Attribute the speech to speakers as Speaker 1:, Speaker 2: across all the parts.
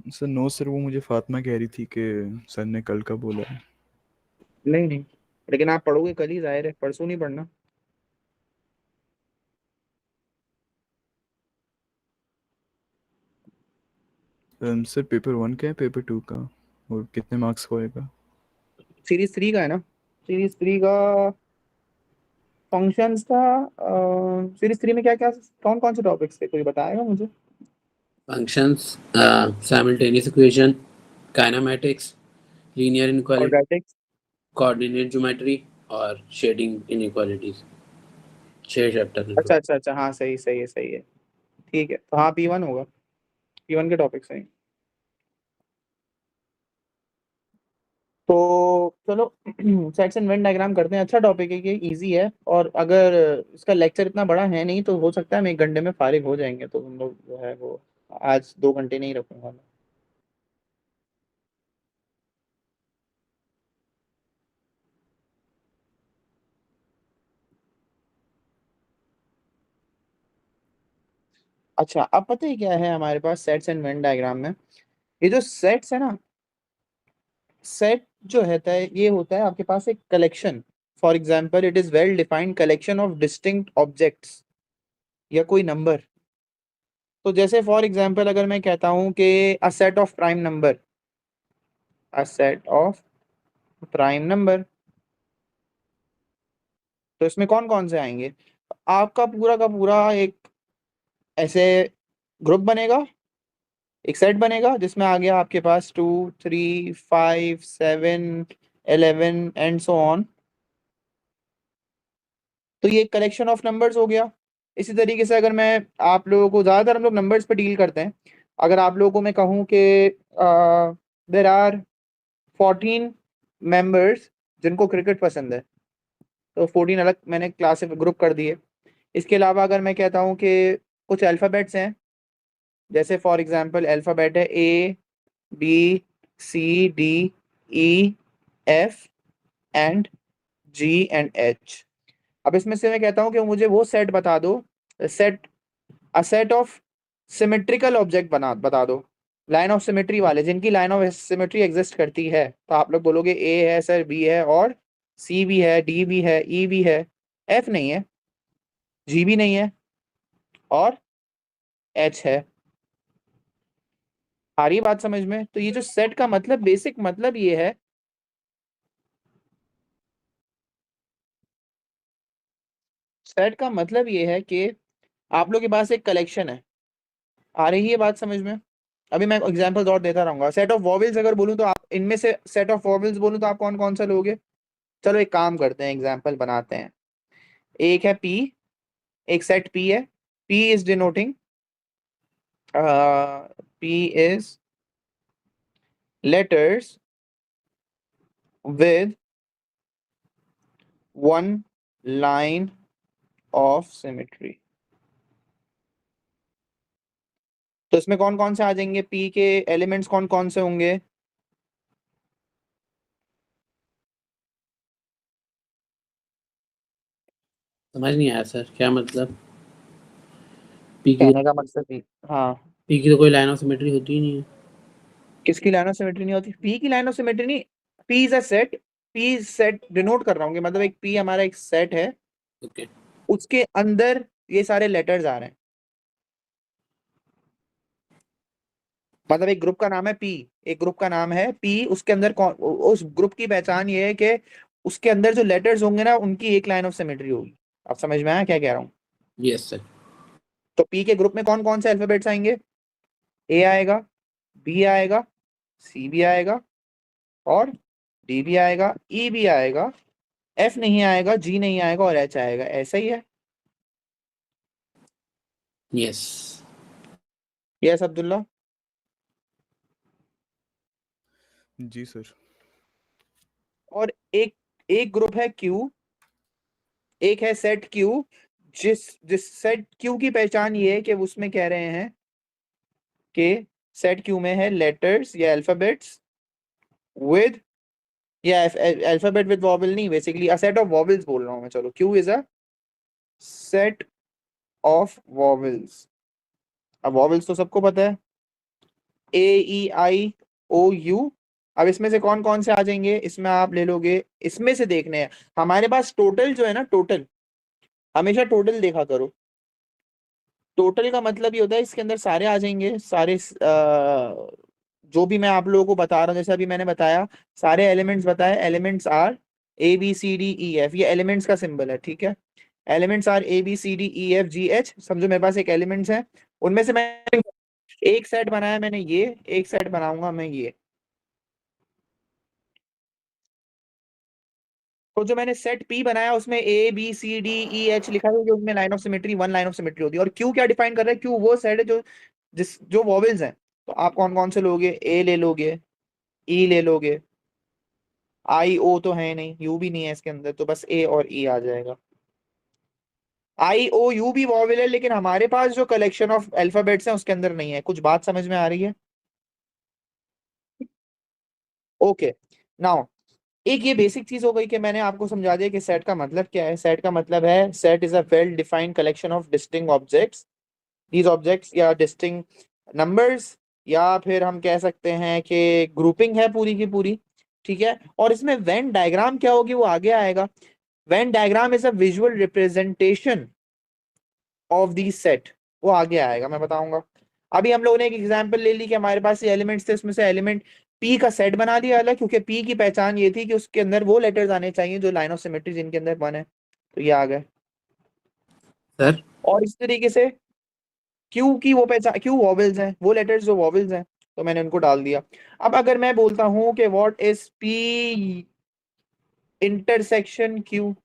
Speaker 1: Sir no sir, वो मुझे फातिमा कह रही थी कि सर ने कल का बोला है।
Speaker 2: नहीं नहीं, लेकिन आप पढ़ोगे कल ही, जाहिर है, परसों नहीं पढ़ना।
Speaker 1: सर पेपर 1 का है, पेपर 2 का, और कितने मार्क्स का होएगा?
Speaker 2: सीरीज 3 का है ना? सीरीज 3 का फंक्शंस था। सीरीज 3 में क्या क्या, कौन कौन से टॉपिक्स थे, कोई बताएगा मुझे?
Speaker 3: Functions, simultaneous equation, kinematics, linear inequality,
Speaker 2: quadratics.
Speaker 3: coordinate geometry और shading inequalities। 6 चैप्टर हैं
Speaker 2: अच्छा
Speaker 3: टोटल।
Speaker 2: अच्छा अच्छा, हाँ सही सही है सही है। ठीक है, तो हाँ P1 होगा, P1 के टॉपिक सही। तो चलो सेट्स एंड वेन डायग्राम करते हैं। अच्छा टॉपिक है ये, इजी है, और अगर इसका लेक्चर इतना बड़ा है नहीं तो हो सकता है हम 1 घंटे में फारिग हो जाएंगे, तो हम लोग जो है वो आज 2 घंटे नहीं रखूंगा मैं। अच्छा, अब पता है क्या है हमारे पास सेट्स एंड वेन डायग्राम में? ये जो सेट्स है ना, सेट जो होता है ये होता है आपके पास एक collection. For example, it is well defined collection of distinct objects या कोई नंबर। तो जैसे फॉर एग्जाम्पल अगर मैं कहता हूं कि a set of prime number, a set of prime number, तो इसमें कौन कौन से आएंगे? आपका पूरा का पूरा एक ऐसे ग्रुप बनेगा, एक सेट बनेगा जिसमें आ गया आपके पास 2, 3, 5, 7, 11 एंड सो ऑन। तो ये एक कलेक्शन ऑफ नंबर्स हो गया। इसी तरीके से अगर मैं आप लोगों को, ज़्यादातर हम लोग नंबर्स पे डील करते हैं, अगर आप लोगों को मैं कहूँ कि देर आर 14 मेंबर्स जिनको क्रिकेट पसंद है, तो 14 अलग मैंने क्लास ग्रुप कर दिए। इसके अलावा अगर मैं कहता हूँ कि कुछ अल्फ़ाबेट्स हैं, जैसे फॉर एग्जांपल अल्फ़ाबेट है A B C D E F G and H। अब इसमें से मैं कहता हूँ कि मुझे वो सेट बता दो, set a set of symmetrical object बता दो, लाइन ऑफ सिमेट्री वाले, जिनकी लाइन ऑफ सिमेट्री एग्जिस्ट करती है। तो आप लोग बोलोगे ए है सर, बी है, और सी भी है, डी भी है, ई भी है, एफ नहीं है, जी भी नहीं है, और एच है। आ रही है बात समझ में? तो ये जो सेट का मतलब, बेसिक मतलब ये है, सेट का मतलब ये है कि आप लोग के पास एक कलेक्शन है। आ रही है बात समझ में? अभी मैं एग्जांपल्स और देता रहूंगा। सेट ऑफ वॉवेल्स अगर बोलूं तो आप इनमें से, सेट ऑफ वॉवेल्स बोलूं तो आप कौन कौन सा लोगे? चलो एक काम करते हैं, एग्जांपल बनाते हैं। एक है पी, एक सेट पी है। P is denoting, P is letters with one line of symmetry. तो इसमें कौन कौन से आ जाएंगे? पी के एलिमेंट्स कौन कौन से होंगे?
Speaker 3: समझ नहीं आया सर, क्या मतलब? पी की
Speaker 2: कहने का मतलब हाँ।
Speaker 3: पी की तो कोई लाइन ऑफ सिमेट्री होती ही नहीं है।
Speaker 2: किसकी लाइन ऑफ सिमेट्री नहीं होती? पी की लाइन ऑफ सिमेट्री नहीं। P is a set, P set denote कर रहा हूँ, मतलब एक पी हमारा एक सेट है,
Speaker 3: ओके।
Speaker 2: उसके अंदर ये सारे लेटर्स आ रहे हैं। मतलब एक ग्रुप का नाम है पी, एक ग्रुप का नाम है पी, उसके अंदर कौन, उस ग्रुप की पहचान ये है कि उसके अंदर जो लेटर्स होंगे ना, उनकी एक लाइन ऑफ सिमेट्री होगी। आप समझ में आया क्या कह रहा हूँ?
Speaker 3: Yes sir.
Speaker 2: तो पी के ग्रुप में कौन कौन से अल्फाबेट्स आएंगे? ए आएगा, बी आएगा, सी भी आएगा, और डी भी आएगा, ई भी आएगा, एफ नहीं आएगा, जी नहीं आएगा, और एच आएगा। ऐसा ही है।
Speaker 3: यस।
Speaker 2: यस अब्दुल्ला।
Speaker 1: जी सर।
Speaker 2: और एक एक ग्रुप है क्यू, एक है सेट क्यू, जिस जिस सेट क्यू की पहचान ये है कि उसमें कह रहे हैं कि सेट क्यू में है लेटर्स या अल्फाबेट्स विद, या अल्फाबेट विद वॉवल नहीं, basically a set of vowels बोल रहा हूं मैं। चलो, Q is a set of vowels. अब वॉवल्स तो सबको पता है, AEIOU। अब इसमें से कौन कौन से आ जाएंगे, इसमें आप ले लोगे, इसमें से देखने हैं हमारे पास टोटल जो है ना, टोटल हमेशा टोटल देखा करो। टोटल का मतलब ये होता है इसके अंदर सारे आ जाएंगे, सारे जो भी मैं आप लोगों को बता रहा हूँ, जैसे अभी मैंने बताया सारे एलिमेंट्स बताए, एलिमेंट्स आर ABCDEF, ये एलिमेंट्स का सिंबल है, ठीक है। एलिमेंट्स आर ABCDEFGH, समझो मेरे पास एक एलिमेंट्स है, उनमें से मैं एक सेट बनाया मैंने, ये एक सेट बनाऊंगा मैं ये। तो जो मैंने सेट P बनाया उसमें ABCDEH लिखा है, जो उसमें line of symmetry, one line of symmetry होती है। और Q क्या डिफाइन कर रहा है, Q वो सेट है जो वॉवेल्स हैं। तो आप कौन कौन से लोगे, A ले लोगे, E ले लोगे, I O तो है नहीं, U भी नहीं है इसके अंदर, तो बस A और E आ जाएगा। IOU भी वॉवेल है, लेकिन हमारे पास जो कलेक्शन ऑफ अल्फाबेट्स हैं उसके अंदर नहीं है। कुछ बात समझ में आ रही है? ओके, नाउ एक ये बेसिक चीज हो गई कि मैंने आपको समझा दिया कि सेट का मतलब क्या है। सेट का मतलब है set is a well defined collection of distinct objects, these objects या डिस्टिंक्ट नंबर्स, या फिर हम कह सकते हैं कि ग्रुपिंग है पूरी की पूरी, ठीक है। और इसमें वेन डायग्राम क्या होगी वो आगे आएगा। Venn diagram is a visual representation of the set, वो आगे आएगा, मैं बताऊंगा। अभी हम लोगों ने एक एग्जांपल ले ली कि हमारे पास ये एलिमेंट्स थे, उसमें से एलिमेंट पी का सेट बना दिया अलग, क्योंकि पी की पहचान ये थी कि उसके अंदर वो लेटर्स आने चाहिए जो लाइन ऑफ सिमेट्री जिनके अंदर वन है, तो ये आ गए।
Speaker 3: सर
Speaker 2: और इस तरीके से क्यू की वो पहचान, क्यू वॉवेल्स हैं, वो लेटर्स जो वॉवेल्स हैं, तो मैंने उनको डाल दिया। अब अगर मैं बोलता हूं कि what is P intersection Q,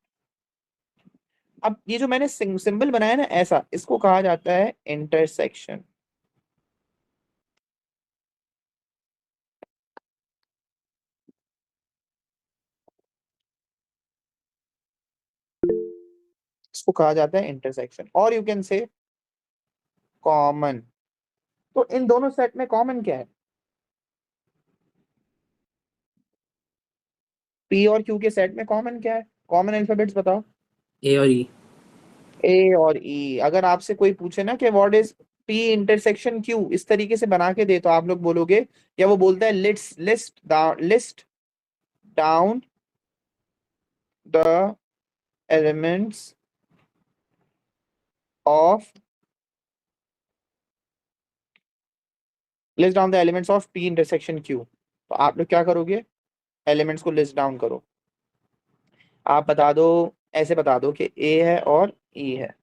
Speaker 2: अब ये जो मैंने सिंबल बनाया ना ऐसा, इसको कहा जाता है इंटरसेक्शन। इसको कहा जाता है इंटरसेक्शन, और यू कैन से कॉमन। तो इन दोनों सेट में कॉमन क्या है, पी और क्यू के सेट में कॉमन क्या है, कॉमन अल्फाबेट्स बताओ।
Speaker 3: ए और ई।
Speaker 2: ए और ई। अगर आपसे कोई पूछे ना कि what is P intersection Q, इस तरीके से बना के दे, तो आप लोग बोलोगे, या वो बोलता है list down the elements of list down the elements of P intersection Q. तो आप लोग क्या करोगे, एलिमेंट्स को लिस्ट डाउन करो। आप बता दो, ऐसे बता दो कि ए है और ई है।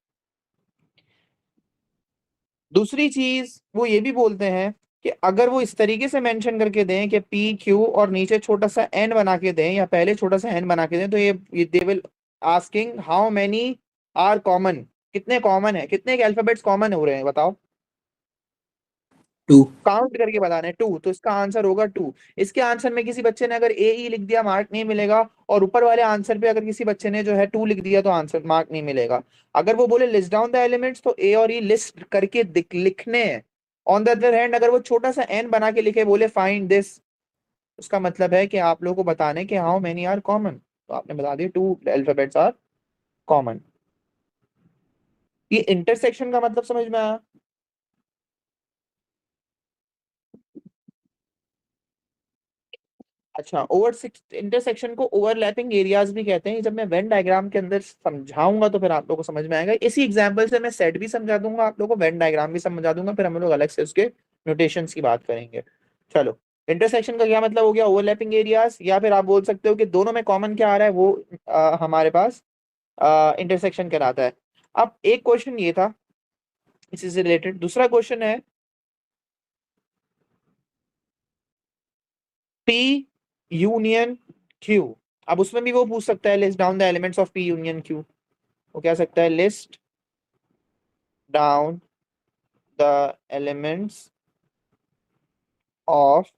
Speaker 2: दूसरी चीज वो ये भी बोलते हैं कि अगर वो इस तरीके से मेंशन करके दें कि पी क्यू और नीचे छोटा सा एन बना के दें, या पहले छोटा सा एन बना के दें, तो ये they will asking how many are common, कितने कॉमन है, कितने के अल्फाबेट्स कॉमन हो रहे हैं बताओ।
Speaker 3: 2।
Speaker 2: काउंट करके बताना है, 2, तो इसका आंसर होगा 2। इसके आंसर में किसी बच्चे ने अगर ए ई लिख दिया, मार्क नहीं मिलेगा। और ऊपर वाले आंसर पे अगर किसी बच्चे ने जो है 2 लिख दिया, तो आंसर मार्क नहीं मिलेगा। अगर वो बोले लिस्ट डाउन द एलिमेंट्स, तो ए और ई लिस्ट करके लिखने हैं। ऑन द अदर हैंड अगर वो छोटा सा एन बना के लिखे, बोले फाइंड दिस, उसका मतलब है कि आप लोगों को बताना है कि हाउ मेनी आर कॉमन, तो आपने बता दिया 2 अल्फाबेट्स आर कॉमन। ये इंटरसेक्शन का मतलब समझ में आया? अच्छा, इंटरसेक्शन को ओवरलैपिंग एरियाज भी कहते हैं। जब मैं वेन डायग्राम के अंदर समझाऊंगा तो फिर आप लोगों को समझ में आएगा। इसी एग्जांपल से मैं सेट भी समझा दूंगा आप लोगों को, वेन डायग्राम भी समझा दूंगा, फिर हम लोग अलग से उसके नोटेशंस की बात करेंगे। चलो, इंटरसेक्शन का क्या मतलब हो गया, ओवरलैपिंग एरियाज, या फिर आप बोल सकते हो कि दोनों में कॉमन क्या आ रहा है, वो हमारे पास इंटरसेक्शन कहलाता है। अब एक क्वेश्चन ये था इसी से रिलेटेड, दूसरा क्वेश्चन है पी यूनियन क्यू। अब उसमें भी वो पूछ सकता है list down the elements of P union Q. वो कह सकता है list down the elements of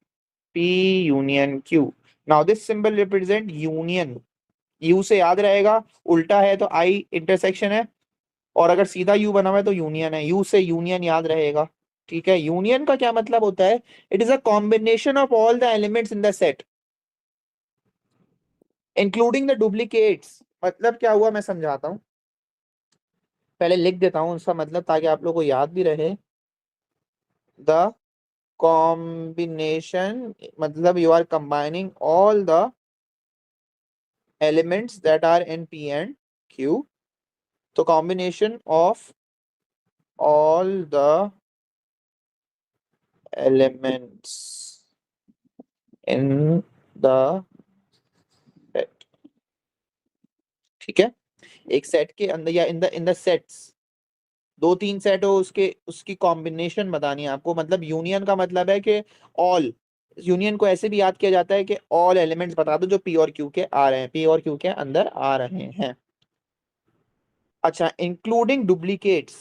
Speaker 2: P union Q. Now this symbol represent union. You से याद रहेगा, उल्टा है तो आई इंटरसेक्शन है, और अगर सीधा यू बना हुआ है तो यूनियन है। यू से यूनियन याद रहेगा, ठीक है। यूनियन का क्या मतलब होता है, it is a combination of all the elements in the set including the duplicates. मतलब क्या हुआ मैं समझाता हूं, पहले लिख देता हूं उसका मतलब ताकि आप लोगों को याद भी रहे। द कॉम्बिनेशन मतलब you are combining all the elements that are in P and Q. तो combination of all the elements in the set, ठीक है। एक सेट के अंदर या इन द सेट्स, 2-3 सेट हो उसके, उसकी कॉम्बिनेशन बतानी है आपको। मतलब यूनियन का मतलब है कि ऑल, यूनियन को ऐसे भी याद किया जाता है कि ऑल एलिमेंट्स बता दो जो P और Q के आ रहे हैं, P और Q के अंदर आ रहे हैं। अच्छा, इंक्लूडिंग डुप्लीकेट्स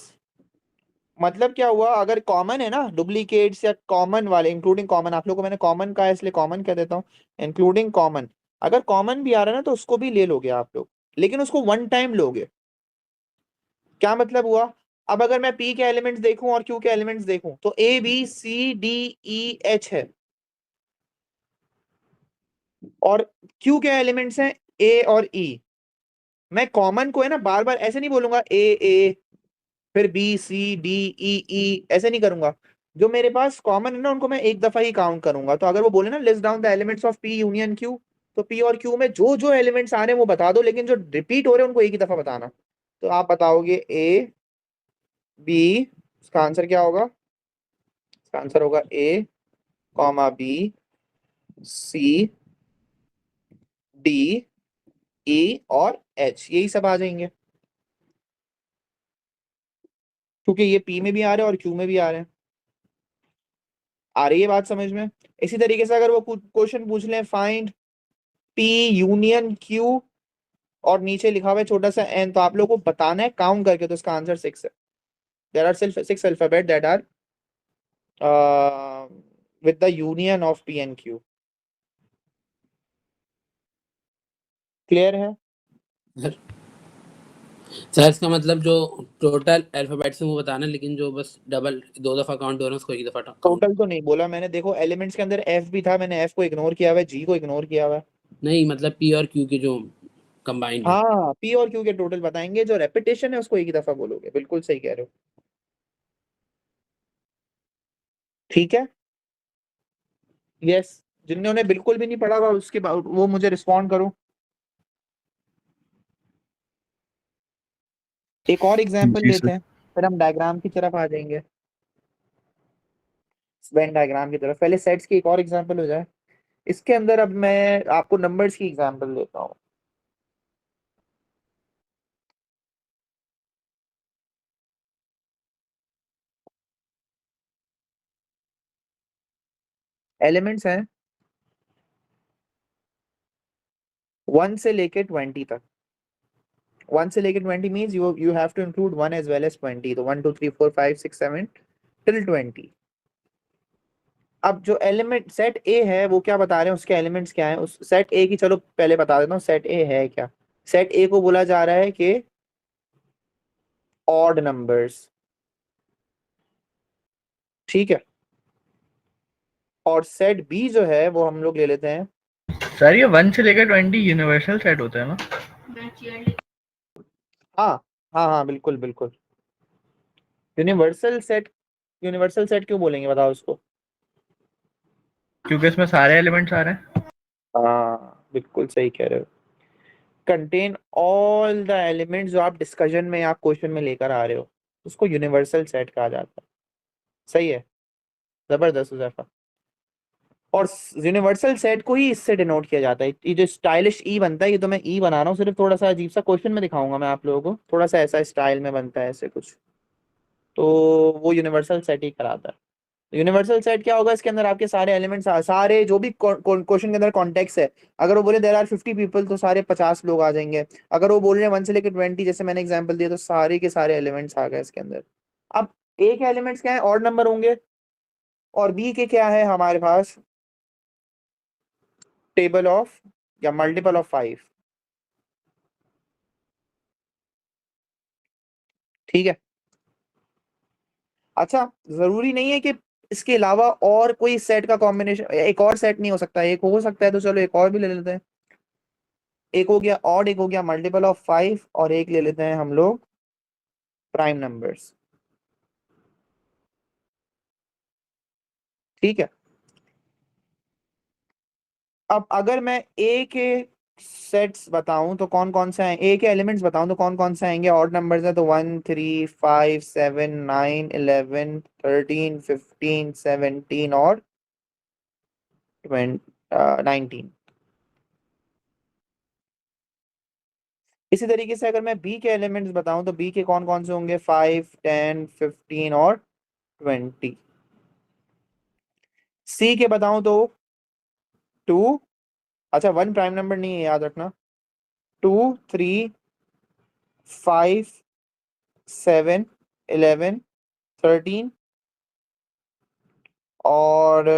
Speaker 2: मतलब क्या हुआ, अगर कॉमन है ना, डुप्लीकेट्स या कॉमन वाले, इंक्लूडिंग कॉमन, आप लोगों को मैंने कॉमन कहा है इसलिए कॉमन कह देता हूँ, इंक्लूडिंग कॉमन। अगर कॉमन भी आ रहा है ना तो उसको भी ले लोगे आप लोग, लेकिन उसको वन टाइम लोगे। क्या मतलब हुआ, अब अगर मैं P के एलिमेंट्स देखूं और Q के एलिमेंट्स देखूं तो A B C D E H है, और Q के एलिमेंट्स हैं A और E। मैं कॉमन को है ना बार बार ऐसे नहीं बोलूंगा A फिर B C D E E, ऐसे नहीं करूंगा। जो मेरे पास कॉमन है ना उनको मैं एक दफा ही काउंट करूंगा। तो अगर वो बोले ना list down the elements of P union Q, तो P और Q में जो जो एलिमेंट्स आ रहे हैं वो बता दो, लेकिन जो रिपीट हो रहे हैं उनको एक ही दफा बताना। तो आप बताओगे A B, इसका आंसर क्या होगा, इसका आंसर होगा A comma B C D E और H, यही सब आ जाएंगे, क्योंकि ये P में भी आ रहे हैं और Q में भी आ रहे हैं। आ रही है बात समझ में। इसी तरीके से अगर वो क्वेश्चन पूछ लें फाइंड P यूनियन Q और नीचे लिखा हुआ है छोटा सा n, तो आप लोगों को बताना है काउंट करके, तो इसका आंसर 6 है। There are 6 alphabet that are with the union of P and Q। Clear है?
Speaker 3: सर सर इसका मतलब जो टोटल अल्फाबेट्स हैं वो बताना, लेकिन जो बस डबल 2 दफा काउंट हो रहे हैं उसको एक दफा काउंट।
Speaker 2: टोटल तो नहीं बोला मैंने, देखो एलिमेंट्स के अंदर F भी था, मैंने F को इग्नोर किया हुआ है, G को इग्नोर किया हुआ है।
Speaker 3: नहीं मतलब P और Q के जो कंबाइंड है।
Speaker 2: हाँ, P और Q के टोटल बताएंगे, जो रेपिटेशन है उसको एक ही दफा बोलोगे, बिल्कुल सही कह रहे हो। ठीक है, यस। जिन्होंने बिल्कुल भी नहीं पढ़ा हुआ उसके बाद वो मुझे रिस्पॉन्ड करो। एक और एग्जांपल
Speaker 1: जी
Speaker 2: लेते
Speaker 1: सर।
Speaker 2: हैं, फिर हम डायग्राम की तरफ आ जाएंगे, वेन डायग्राम की तरफ। पहले सेट्स की एक और एग्जांपल हो जाए, इसके अंदर अब मैं आपको नंबर्स की एग्जांपल देता हूँ। एलिमेंट्स हैं 1 से लेके 20 तक। 1 से लेके 20 means you have to include 1 as well as 20। तो 1 2 3 4 5 6 7 टिल 20। अब जो एलिमेंट सेट ए है वो क्या बता रहे हैं, उसके एलिमेंट्स क्या हैं, उस सेट ए की चलो पहले बता देता हूँ सेट ए है क्या। सेट ए को बोला जा रहा है कि ऑड नंबर्स, ठीक है। और सेट बी जो है वो हम लोग ले लेते हैं,
Speaker 1: सर ये 1 से लेकर 20 यूनिवर्सल सेट होता है ना?
Speaker 2: हाँ हाँ हाँ बिल्कुल बिल्कुल, यूनिवर्सल सेट। यूनिवर्सल सेट क्यों बोलेंगे बताओ उसको?
Speaker 1: क्योंकि इसमें सारे एलिमेंट्स आ रहे हैं।
Speaker 2: हाँ बिल्कुल सही कह रहे हो। कंटेन ऑल द एलिमेंट्स जो आप डिस्कशन में, आप क्वेश्चन में लेकर आ रहे हो, उसको यूनिवर्सल सेट कहा जाता है। सही है, जबरदस्त हुजैफा। और यूनिवर्सल सेट को ही इससे डिनोट किया जाता है। ये जो स्टाइलिश ई बनता है, ये तो मैं ई बना रहा हूँ सिर्फ, थोड़ा सा अजीब सा क्वेश्चन में दिखाऊंगा मैं आप लोगों को, थोड़ा सा ऐसा स्टाइल में बनता है ऐसे कुछ, तो वो यूनिवर्सल सेट ही कराता है। यूनिवर्सल सेट क्या होगा, इसके अंदर आपके सारे एलिमेंट्स, सारे जो भी क्वेश्चन के अंदर कॉन्टेक्स्ट है, अगर वो बोले देयर आर 50 पीपल तो सारे 50 लोग आ जाएंगे। अगर वो बोल रहे हैं 1 से लेकर 20 जैसे मैंने एग्जांपल दिया, तो सारे के सारे एलिमेंट्स आ गए इसके अंदर। अब ए के एलिमेंट्स क्या है, ऑड नंबर होंगे, और बी के क्या है हमारे पास, टेबल ऑफ या मल्टीपल ऑफ 5। ठीक है। अच्छा, जरूरी नहीं है कि इसके अलावा और कोई सेट का कॉम्बिनेशन, एक और सेट नहीं हो सकता, एक हो सकता है, तो चलो एक और भी ले लेते हैं। एक हो गया ऑड, एक हो गया मल्टीपल ऑफ 5, और एक ले लेते हैं हम लोग प्राइम नंबर्स। ठीक है। अब अगर मैं ए के सेट्स बताऊं तो कौन कौन से हैं, ए के एलिमेंट्स बताऊं तो कौन कौन से आएंगे, ऑड नंबर्स हैं तो 1 3 5 7 9 11 13 15 17 और 19। इसी तरीके से अगर मैं बी के एलिमेंट्स बताऊं तो बी के कौन कौन से होंगे, 5 10 15 और 20। सी के बताऊं तो 2, अच्छा 1 प्राइम नंबर नहीं है याद रखना, 2 3 5 7 11 13 और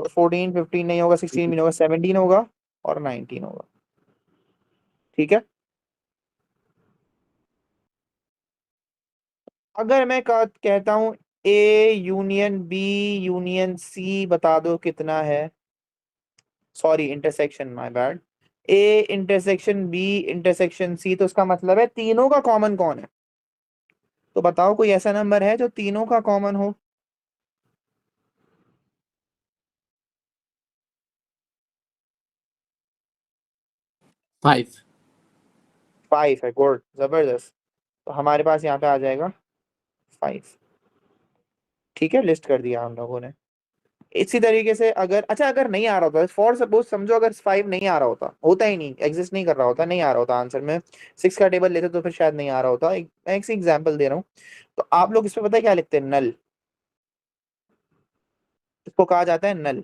Speaker 2: 14 15 नहीं होगा, 16 भी नहीं होगा, 17 होगा और 19 होगा। ठीक है। अगर मैं कहता हूं A union B union C बता दो कितना है, sorry intersection, my bad, A intersection B intersection C, तो उसका मतलब है तीनों का कॉमन कौन है। तो बताओ कोई ऐसा नंबर है जो तीनों का कॉमन हो।
Speaker 3: 5।
Speaker 2: 5 है, गुड, जबरदस्त। तो हमारे पास यहाँ पे आ जाएगा 5। ठीक है, लिस्ट कर दिया हम लोगों ने। इसी तरीके से अगर, अच्छा अगर नहीं आ रहा होता, फॉर सपोज समझो अगर 5 नहीं आ रहा होता, होता ही नहीं, एग्जिस्ट नहीं कर रहा होता, नहीं आ रहा होता आंसर में, 6 का टेबल लेते तो फिर शायद नहीं आ रहा होता, मैं एक एग्जांपल दे रहा हूँ। तो आप लोग इस पे पता है क्या लिखते हैं, नल, इसको कहा जाता है नल।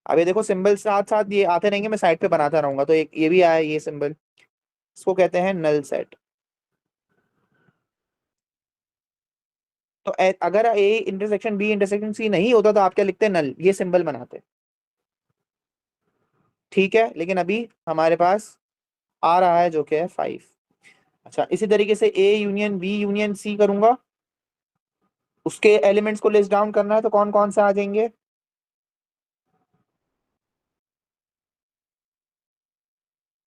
Speaker 2: अब ये देखो सिंबल साथ साथ ये आते रहेंगे, मैं साइड पे बनाता रहूंगा, तो एक ये भी आया ये सिंबल, इसको कहते हैं नल सेट। तो अगर A intersection B intersection C नहीं होता तो आप क्या लिखते हैं, नल, ये सिंबल बनाते। ठीक है, लेकिन अभी हमारे पास आ रहा है जो कि है 5। अच्छा इसी तरीके से A union B union C करूंगा, उसके एलिमेंट्स को लिस्ट डाउन करना है तो कौन कौन से आ जाएंगे,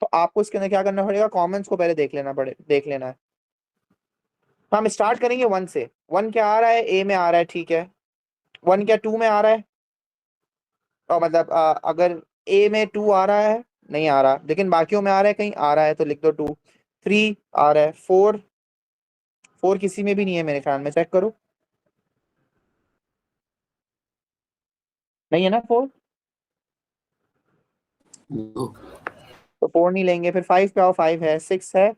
Speaker 2: तो आपको इसके अंदर क्या करना पड़ेगा, कॉमन्स को पहले देख लेना है। तो हम स्टार्ट करेंगे 1 से। 1 क्या आ रहा है, ए में आ रहा है, ठीक है। 1 क्या 2 में आ रहा है, और मतलब अगर ए में 2 आ रहा है, नहीं आ रहा, लेकिन बाकियों में आ रहा है, कहीं आ रहा है तो लिख दो 2। 3 आ रहा है, 4 किसी में भी नहीं है मेरे ख्याल में, चेक करो, नहीं है ना 4, तो 4 नहीं लेंगे, फिर 5 पे आओ, 5 है, 6 है,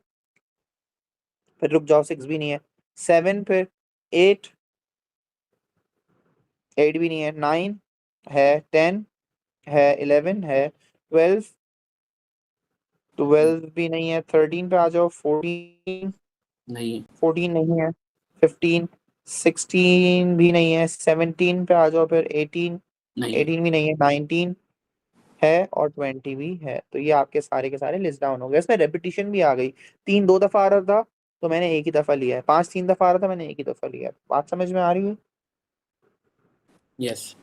Speaker 2: फिर रुक जाओ, 6 भी नहीं है, 7, फिर 8, 8 भी नहीं है, 9 है, 10 है, 11 है, 12, 12 भी नहीं है, 13 पे आ जाओ, 14,
Speaker 3: नहीं है।
Speaker 2: 14 नहीं है, 15, 16 भी नहीं है, 17 पे आ जाओ, फिर 18,
Speaker 3: नहीं है।
Speaker 2: 18 भी नहीं है, 19 है और 20 भी है। तो ये आपके सारे के सारे लिस्ट डाउन हो गए। इसमें रेपिटेशन भी आ गई, 3 2 दफा आ रहा था तो मैंने एक ही दफा लिया है, 5 3 दफा आ रहा था मैंने एक ही दफा लिया है। बात समझ में आ रही है।
Speaker 3: यस।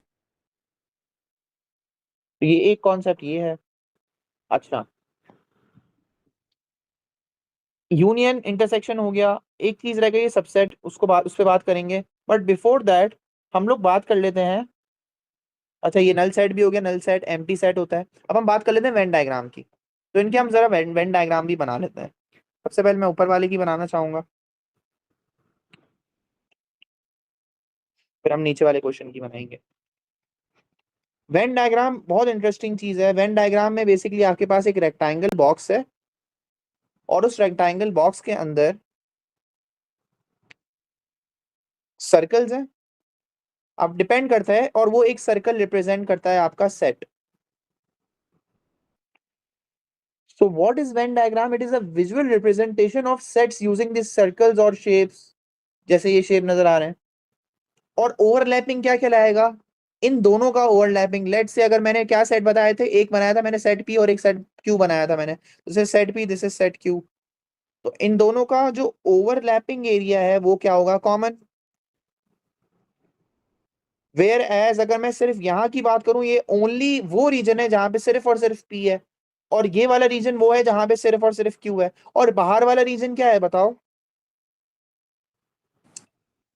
Speaker 2: तो ये एक कॉन्सेप्ट ये है। अच्छा यूनियन इंटरसेक्शन हो गया, एक चीज रह गई सबसेट, उस पर बात करेंगे, बट बिफोर दैट हम लोग बात कर लेते हैं। अच्छा ये नल सेट भी हो गया, नल सेट एम्प्टी सेट होता है। अब हम बात कर लेते हैं वेन डायग्राम की, तो इनके हम जरा वेन डायग्राम भी बना लेते हैं। सबसे पहले मैं ऊपर वाले की बनाना चाहूंगा, फिर हम नीचे वाले क्वेश्चन की बनाएंगे। वेन डायग्राम बहुत इंटरेस्टिंग चीज है। वेन डायग्राम में बेसिकली आपके पास एक रेक्टेंगल बॉक्स है और उस रेक्टेंगल बॉक्स के अंदर सर्कल्स हैं। अब डिपेंड करता है, और वो एक सर्कल रिप्रेजेंट करता है आपका set. So what is Venn diagram? It is a visual representation of sets using these circles or shapes, जैसे ये शेप नजर आ रहे हैं। और ओवरलैपिंग क्या कहलाएगा, इन दोनों का ओवरलैपिंग। लेट से अगर मैंने क्या सेट बताए थे, एक बनाया था मैंने सेट पी और एक सेट क्यू बनाया था मैंने, this is set P, this is set Q. तो इन दोनों का जो ओवरलैपिंग एरिया है वो क्या होगा, कॉमन। वेयर एज अगर मैं सिर्फ यहाँ की बात करूं, ये ओनली वो रीजन है जहां पे सिर्फ और सिर्फ पी है, और ये वाला रीजन वो है जहां पे सिर्फ और सिर्फ क्यू है। और बाहर वाला रीजन क्या है बताओ,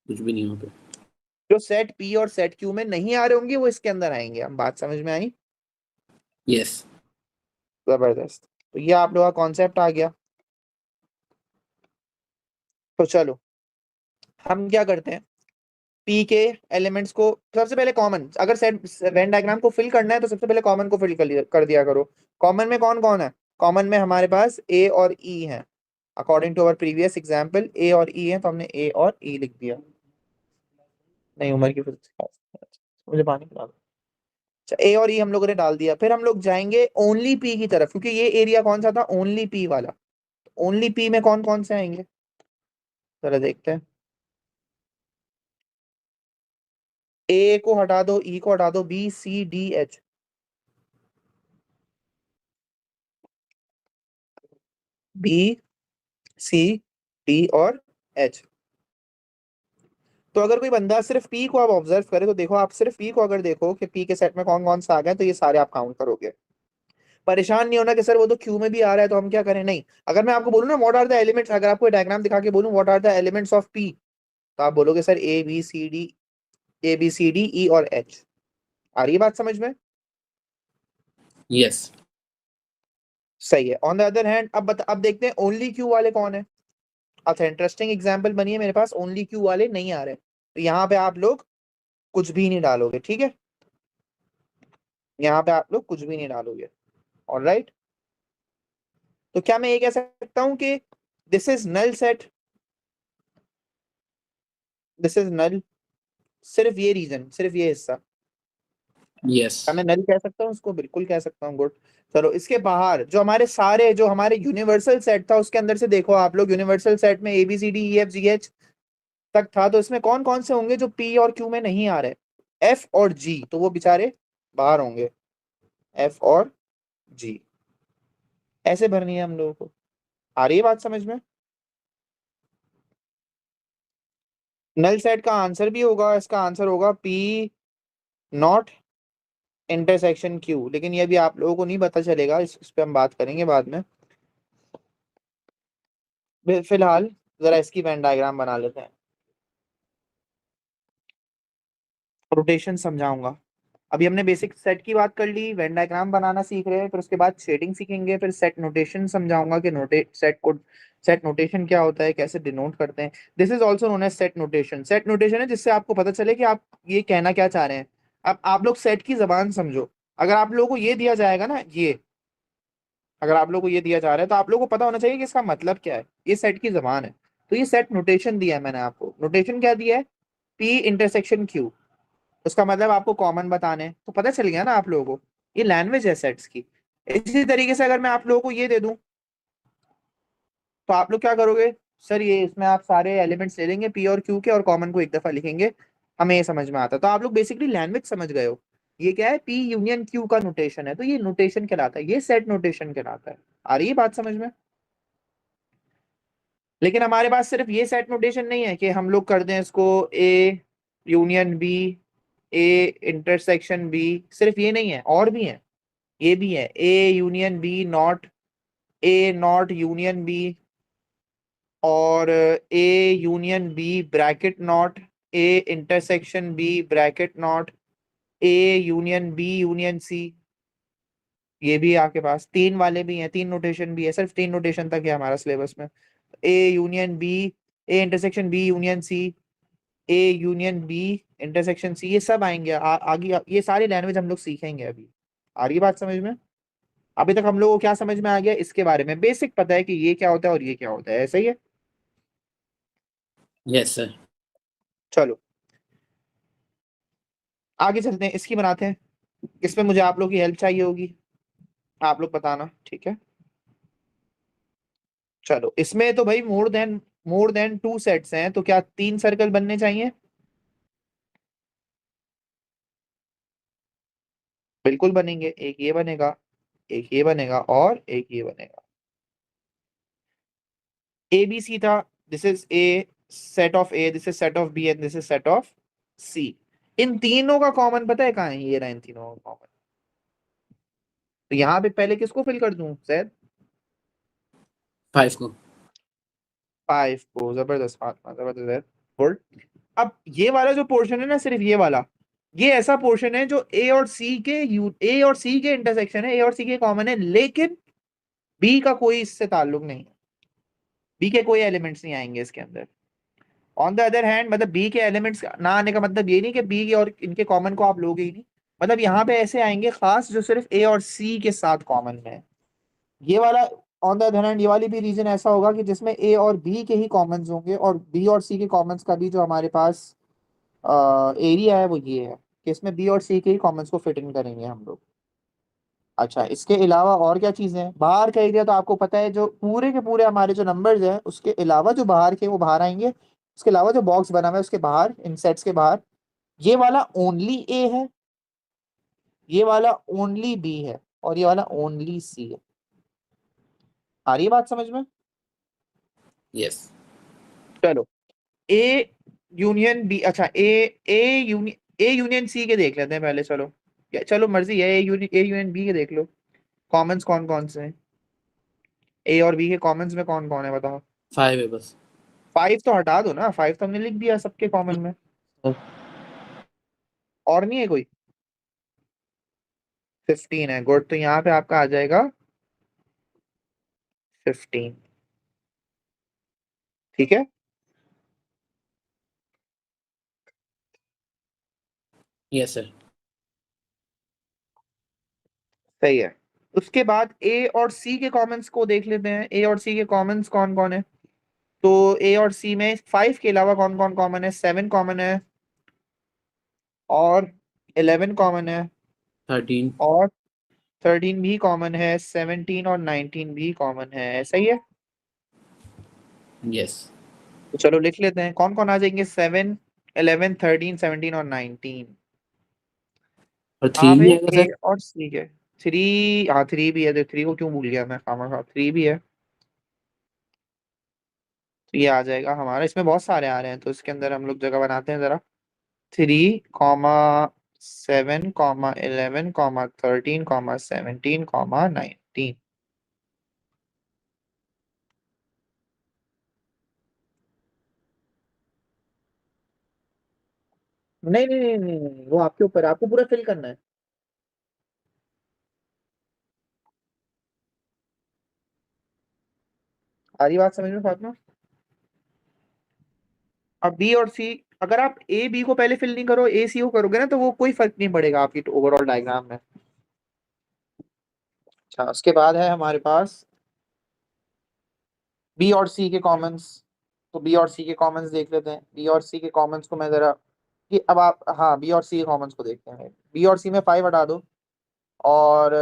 Speaker 3: कुछ भी नहीं वहाँ पे।
Speaker 2: जो सेट पी और सेट क्यू में नहीं आ रहे होंगे वो इसके अंदर आएंगे। हम बात समझ में आई?
Speaker 3: यस।
Speaker 2: जबरदस्त। तो ये आप लोगों का कॉन्सेप्ट आ गया। तो चलो हम क्या करते हैं, पी के एलिमेंट्स को सबसे पहले कॉमन, अगर सेट वेन डायग्राम को फिल करना है तो सबसे पहले कॉमन को फिल कर दिया करो। कॉमन में कौन कौन है? कॉमन में हमारे पास ए और ई है। According to our previous example A और ई है, तो हमने ए और ई लिख दिया। नहीं, उम्र की मुझे पानी पिला दो। अच्छा, ए और ई हम लोगों ने डाल दिया। फिर हम लोग जाएंगे ओनली पी की तरफ, क्योंकि ये एरिया कौन सा था? ओनली पी वाला। ओनली पी में कौन कौन से आएंगे जरा देखते हैं। ए को हटा दो, ई को हटा दो, B C D H. B C D और एच। तो अगर कोई बंदा सिर्फ पी को आप ऑब्जर्व करे तो देखो, आप सिर्फ पी को अगर देखो कि पी के सेट में कौन कौन सा आ गया, तो ये सारे आप काउंट करोगे। परेशान नहीं होना कि सर वो तो क्यू में भी आ रहा है तो हम क्या करें। नहीं, अगर मैं आपको बोलूं ना व्हाट आर द एलिमेंट्स, अगर आपको डायग्राम दिखा के बोलूं what are the elements of P, तो आप बोलोगे sir A B C D, A B C D E और एच। आ रही है बात समझ में?
Speaker 3: यस।
Speaker 2: सही है। ऑन द अदर हैंड अब देखते हैं ओनली क्यू वाले कौन है। अच्छा, इंटरेस्टिंग एग्जांपल बनी है मेरे पास, ओनली क्यू वाले नहीं आ रहे, तो यहाँ पे आप लोग कुछ भी नहीं डालोगे, ठीक है? यहाँ पे आप लोग कुछ भी नहीं डालोगे। ऑलराइट, तो क्या मैं ये कह सकता हूं कि this is null set, this is null, सिर्फ ये रीजन, सिर्फ ये हिस्सा?
Speaker 3: यस।
Speaker 2: क्या मैं नल कह सकता हूँ उसको? बिल्कुल कह सकता हूँ। गुड। चलो, इसके बाहर जो हमारे सारे, जो हमारे यूनिवर्सल सेट था उसके अंदर से देखो आप लोग, यूनिवर्सल सेट में A B C D E F G H तक था, तो इसमें कौन कौन से होंगे जो पी और क्यू में नहीं आ रहे? एफ और जी, तो वो बेचारे बाहर होंगे। एफ और जी ऐसे भरनी है हम लोगों को। आ रही है बात समझ में? नल सेट का आंसर भी होगा, इसका आंसर होगा पी नॉट इंटरसेक्शन क्यू, लेकिन ये भी आप लोगों को नहीं पता चलेगा, इस पे हम बात करेंगे बाद में। फिलहाल जरा इसकी वेन डायग्राम बना लेते हैं। रोटेशन समझाऊंगा। अभी हमने बेसिक सेट की बात कर ली, वेन डायग्राम बनाना सीख रहे हैं, फिर उसके बाद शेडिंग सीखेंगे, फिर सेट नोटेशन समझाऊंगा कि सेट नोटेशन क्या होता है, कैसे डिनोट करते हैं। This is also known as set notation. Set notation है जिससे आपको पता चले कि आप ये कहना क्या चाह रहे हैं। अब आप लोग सेट की जबान समझो। अगर आप लोगों को ये दिया जाएगा ना, ये अगर आप लोगों को ये दिया जा रहा है तो आप लोगों को पता होना चाहिए कि इसका मतलब क्या है। ये सेट की जबान है, तो ये सेट नोटेशन दिया है मैंने आपको। नोटेशन क्या दिया है? पी इंटरसेक्शन क्यू, उसका मतलब आपको कॉमन बताने, तो पता चल गया ना आप लोगों को। ये लैंग्वेज है सेट्स की। इसी तरीके से अगर मैं आप लोगों को ये दे दूं तो आप लोग क्या करोगे? सर ये इसमें आप सारे एलिमेंट्स ले लेंगे पी और क्यू के और कॉमन को एक दफा लिखेंगे, हमें ये समझ में आता है। तो आप लोग बेसिकली लैंग्वेज समझ गए हो। ये क्या है? पी यूनियन क्यू का नोटेशन है, तो ये नोटेशन कहलाता है, ये सेट नोटेशन कहलाता है। आ रही है बात समझ में? लेकिन हमारे पास सिर्फ ये सेट नोटेशन नहीं है कि हम लोग कर दें इसको A union B, A intersection B, सिर्फ ये नहीं है, और भी है। ये भी है A union B not, A not union B, और A union B bracket not, A intersection B bracket not, A union B union C. ये भी आपके पास तीन वाले भी हैं, तीन नोटेशन भी है, सिर्फ तीन नोटेशन तक है हमारा सिलेबस में। A union B, A intersection B union C, A union B intersection C, ये सब आएंगे आगे। ये सारी लैंग्वेज हम लोग सीखेंगे अभी। आ रही है बात समझ में? अभी तक हम लोगों को क्या समझ में आ गया? इसके बारे में बेसिक पता है कि ये क्या होता है और ये क्या होता है, सही है?
Speaker 3: Yes sir.
Speaker 2: चलो आगे चलते हैं, इसकी बनाते हैं। इसमें मुझे आप लोग की हेल्प चाहिए होगी, आप लोग बताना, ठीक है? चलो, इसमें तो भाई मोर देन टू सेट्स हैं, तो क्या तीन सर्कल बनने चाहिए? बिल्कुल बनेंगे। एक ये बनेगा, एक ये बनेगा और एक ये बनेगा। ए बी सी था, this is a set of A, this is set of B and this is set of C. इन तीनों का कॉमन पता है कहाँ है? ये रहा इन तीनों का कॉमन। तो यहाँ पे पहले किसको फिल कर दूं सर?
Speaker 3: 5 को।
Speaker 2: 5 को। जबरदस्त फातिमा, जबरदस्त, गुड। अब ये वाला जो पोर्शन है ना, सिर्फ ये वाला, ये ऐसा पोर्शन है जो ए और सी के इंटरसेक्शन है, ए और सी के कॉमन है, लेकिन बी का कोई इससे ताल्लुक नहीं है, बी के कोई एलिमेंट्स नहीं आएंगे इसके अंदर। ऑन द अदर हैंड, मतलब बी के एलिमेंट्स ना आने का मतलब ये नहीं कि बी के और इनके कॉमन को आप लोगे ही नहीं, मतलब यहाँ पे ऐसे आएंगे खास जो सिर्फ ए और सी के साथ कॉमन में है। ये वाला ऑन द अदर हैंड, ये वाली भी रीजन ऐसा होगा कि जिसमें ए और बी के ही कॉमन्स होंगे, और बी और सी के कॉमन्स का भी जो हमारे पास एरिया है वो ये है कि इसमें बी और सी के ही कॉमन्स को फिट इन करेंगे हम लोग। अच्छा, इसके अलावा और क्या चीजें हैं? बाहर का एरिया तो आपको पता है, जो पूरे के पूरे हमारे जो नंबर्स हैं उसके अलावा जो बाहर के वो बाहर आएंगे, उसके अलावा जो बॉक्स बना हुआ है उसके बाहर, इन सेट्स के बाहर, ये वाला ओनली ए है, ये वाला ओनली बी है, और ये वाला ओनली सी है। आ रही है बात समझ में?
Speaker 3: यस
Speaker 2: चलो, ए यूनियन बी, अच्छा ए यूनियन सी के देख लेते हैं पहले। चलो चलो मर्जी है, ए यूनियन बी के देख लो, कॉमन्स कौन कौन से हैं ए और बी के? कॉमन्स में कौन कौन है बताओ?
Speaker 3: 5 है बस।
Speaker 2: 5 तो हटा दो ना, 5 तो हमने लिख दिया सबके कॉमन में, और नहीं है कोई? 15 है, गुड। तो यहाँ पे आपका आ जाएगा 15, ठीक है।
Speaker 3: Yes sir.
Speaker 2: सही है। उसके बाद ए और सी के कॉमन्स को देख लेते हैं, ए और सी के कॉमन्स कौन कौन है? तो ए और सी में 5 के अलावा कौन कौन कॉमन है? 7 कॉमन है, और 11 कॉमन है,
Speaker 3: 13।
Speaker 2: और 13 भी कॉमन है, 17 और 19 भी कॉमन है। सही है।
Speaker 3: यस।
Speaker 2: तो चलो लिख लेते हैं कौन कौन आ जाएंगे। 7, 11, 13, 17 और 19।
Speaker 3: और 3
Speaker 2: हाँ भाई,
Speaker 3: नहीं आएगा
Speaker 2: ए
Speaker 3: सर?
Speaker 2: और सी के 3, हाँ 3 भी है, 3 को क्यों भूल गया मैं, खामा 3 भी है। तो ये आ जाएगा हमारा, इसमें बहुत सारे आ रहे हैं तो इसके अंदर हम लोग जगह बनाते हैं जरा। 3, 7, 11, 13, 17, 19। नहीं नहीं नहीं नहीं नहीं, वो आपके ऊपर है, आपको पूरा फिल करना है। आ रही बात समझ में फातिमा? अब बी और सी, अगर आप ए बी को पहले फिल नहीं करो, ए सी को करोगे ना, तो वो कोई फर्क नहीं पड़ेगा आपकी ओवरऑल डायग्राम में। अच्छा, उसके बाद है हमारे पास बी और सी के कॉमन्स। तो बी और सी के कॉमन्स देख लेते हैं। बी और सी के कॉमन्स को मैं जरा, कि अब आप, हाँ बी और सी के कॉमन्स को देखते हैं। बी और सी में 5 हटा दो, और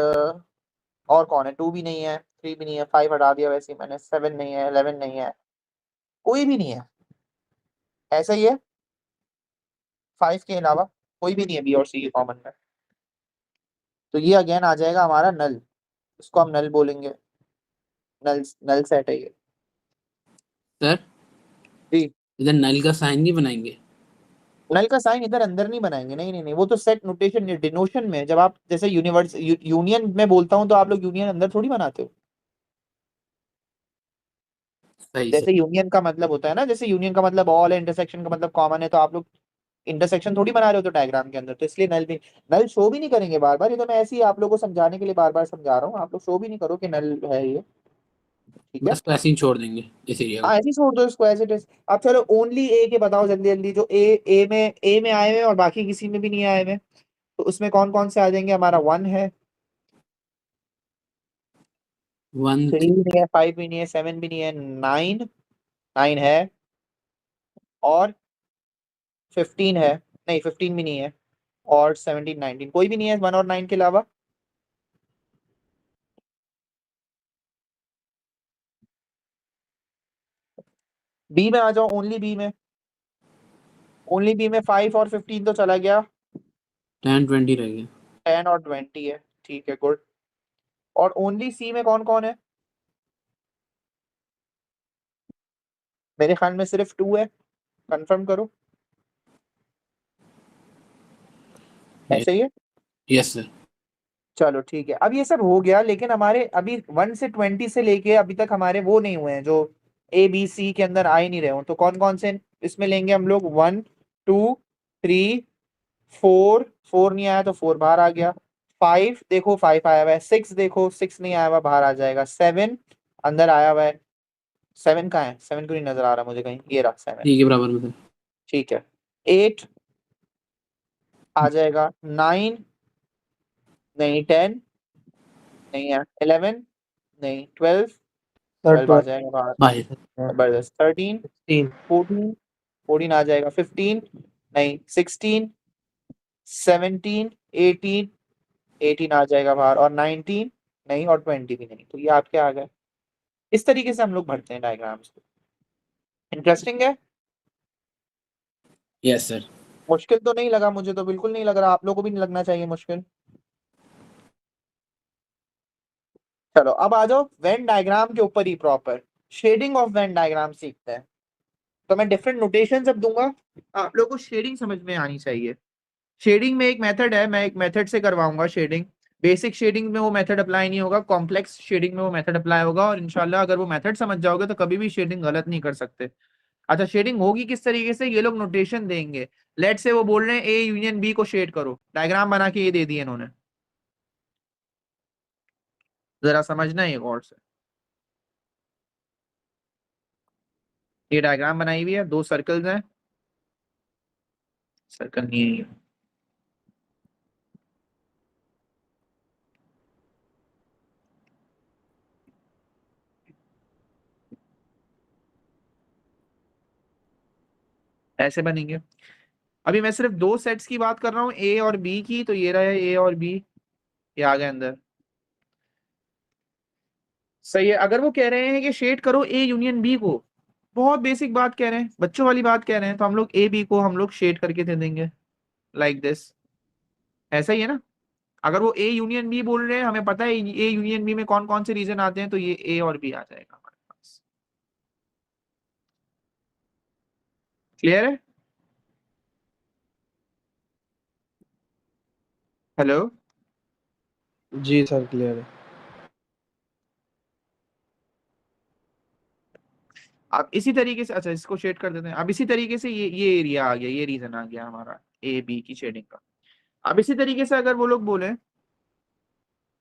Speaker 2: और कौन है? 2 भी नहीं है, 3 भी नहीं है, 5 हटा दिया वैसे ही मैंने, 7 नहीं है, 11 नहीं है, कोई भी नहीं है। ऐसा ही है, 5 के अलावा कोई भी नहीं है बी और सी के कॉमन में। तो ये अगेन आ जाएगा हमारा नल, इसको हम नल बोलेंगे, नल नल सेट है ये।
Speaker 3: सर
Speaker 2: जी,
Speaker 3: इधर नल का साइन नहीं बनाएंगे?
Speaker 2: नल का साइन इधर अंदर नहीं बनाएंगे, नहीं नहीं नहीं, वो तो सेट नोटेशन डिनोशन में, जब आप जैसे यूनिवर्स यूनियन में बोलता हूँ तो आप लोग यूनियन अंदर थोड़ी बनाते हो।
Speaker 3: सही सर।
Speaker 2: जैसे यूनियन का मतलब होता है ना, जैसे यूनियन का मतलब ऑल है, इंटरसेक्शन का मतलब कॉमन है, तो आप लोग इंटरसेक्शन थोड़ी बना रहे हो तो डायग्राम के अंदर, तो इसलिए नल भी, नल शो भी नहीं करेंगे बार बार, ये तो मैं ऐसे ही आप लोगों को समझाने के लिए बार बार समझा रहा हूँ, आप लोग शो भी नहीं करो कि नल है ये, ठीक है।
Speaker 3: बस तो ऐसे ही छोड़ देंगे इस एरिया
Speaker 2: हाँ
Speaker 3: को।
Speaker 2: ऐसे ही छोड़ दो इसको एज इट इज। अब चलो ओनली ए के बताओ जल्दी जल्दी, जो ए में आए हुए और बाकी किसी में भी नहीं आए हुए, तो उसमें कौन कौन से आ जाएंगे? हमारा 1 है,
Speaker 3: 1।
Speaker 2: 3 भी नहीं है, 5 भी नहीं है, 7 भी नहीं है, 9 है, और 15 है, नहीं 15 भी नहीं है, और 17, 19 कोई भी नहीं है 1 और 9 के अलावा। बी में आ जाओ, ओनली बी में, ओनली बी में 5 और 15 तो चला गया,
Speaker 3: 10 20 रह गया।
Speaker 2: 10 और 20 है, ठीक है गुड। और ओनली सी में कौन कौन है? मेरे ख्याल में सिर्फ 2 है, कंफर्म करो, ऐसे ही है।
Speaker 3: Yes sir.
Speaker 2: चलो ठीक है, अब ये सब हो गया, लेकिन हमारे अभी 1 से 20 से लेके अभी तक हमारे वो नहीं हुए हैं जो ए बी सी के अंदर आ ही नहीं रहे हो, तो कौन कौन से इसमें लेंगे हम लोग? 1, 2 3 4 4 नहीं आया तो 4 बाहर आ गया। 5 देखो 5 आया हुआ है। 6 देखो 6 नहीं आया हुआ बाहर आ जाएगा। 7 अंदर आया हुआ है। 7 कहाँ है? 7 क्यों नहीं नजर आ रहा मुझे कहीं? ये रहा 7।
Speaker 3: डी के बराबर में था।
Speaker 2: ठीक है। 8 आ जाएगा। 9 नहीं। 10 नहीं है। 11 नहीं। 12 आ जाएगा बाहर।
Speaker 3: बाहर
Speaker 2: जबरदस्त। 13 14 14 आ जाएगा। 15 नहीं। 16 17 18 18 आ जाएगा बाहर। और 19 नहीं। और 20 भी नहीं। तो ये आपके आ गए। इस तरीके से हम लोग भरते हैं डायग्राम्स को। इंटरेस्टिंग है।
Speaker 3: Yes sir.
Speaker 2: मुश्किल तो नहीं लगा मुझे, तो बिल्कुल नहीं लग रहा। आप लोगों को भी नहीं लगना चाहिए मुश्किल। चलो अब आ जाओ वेन डायग्राम के ऊपर ही proper shading of Venn diagram सीखते हैं। तो मैं डिफरेंट नोटेशन अब दूंगा, आप लोगों को शेडिंग समझ में आनी चाहिए। शेडिंग में एक मेथड है, मैं एक मेथड से करवाऊंगा शेडिंग। बेसिक शेडिंग में वो मेथड अप्लाई नहीं होगा, कॉम्प्लेक्स शेडिंग में वो मेथड अप्लाई होगा। और इंशाल्लाह अगर वो मेथड समझ जाओगे तो कभी भी शेडिंग गलत नहीं कर सकते। अच्छा, शेडिंग होगी किस तरीके से? ये लोग नोटेशन देंगे। लेट से वो बोल रहे हैं ए यूनियन बी को शेड करो, डायग्राम बना के ये दे दिए इन्होंने। जरा समझना है गौर से। ये डायग्राम बनाई हुई है, 2 सर्कल्स हैं। सर्कल नहीं है ये। ऐसे बनेंगे। अभी मैं सिर्फ 2 सेट्स की बात कर रहा हूँ, ए और बी की। तो ये रहा है ए और बी, ये आ गए अंदर। सही है। अगर वो कह रहे हैं कि शेड करो ए यूनियन बी को, बहुत बेसिक बात कह रहे हैं, बच्चों वाली बात कह रहे हैं, तो हम लोग ए बी को हम लोग शेड करके दे देंगे लाइक दिस। ऐसा ही है ना? अगर वो ए यूनियन बी बोल रहे हैं, हमें पता है ए यूनियन बी में कौन कौन से रीजन आते हैं, तो ये ए और बी आ जाएगा हमारे पास। क्लियर है? हेलो।
Speaker 4: जी सर क्लियर है।
Speaker 2: अब इसी तरीके से, अच्छा इसको शेड कर देते हैं। अब इसी तरीके से ये एरिया आ गया, ये रीजन आ गया हमारा ए बी की शेडिंग का। अब इसी तरीके से अगर वो लोग बोले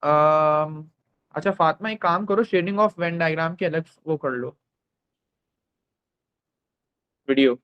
Speaker 2: अच्छा फातिमा एक काम करो, शेडिंग ऑफ वेन डायग्राम के अलग वो कर लो वीडियो।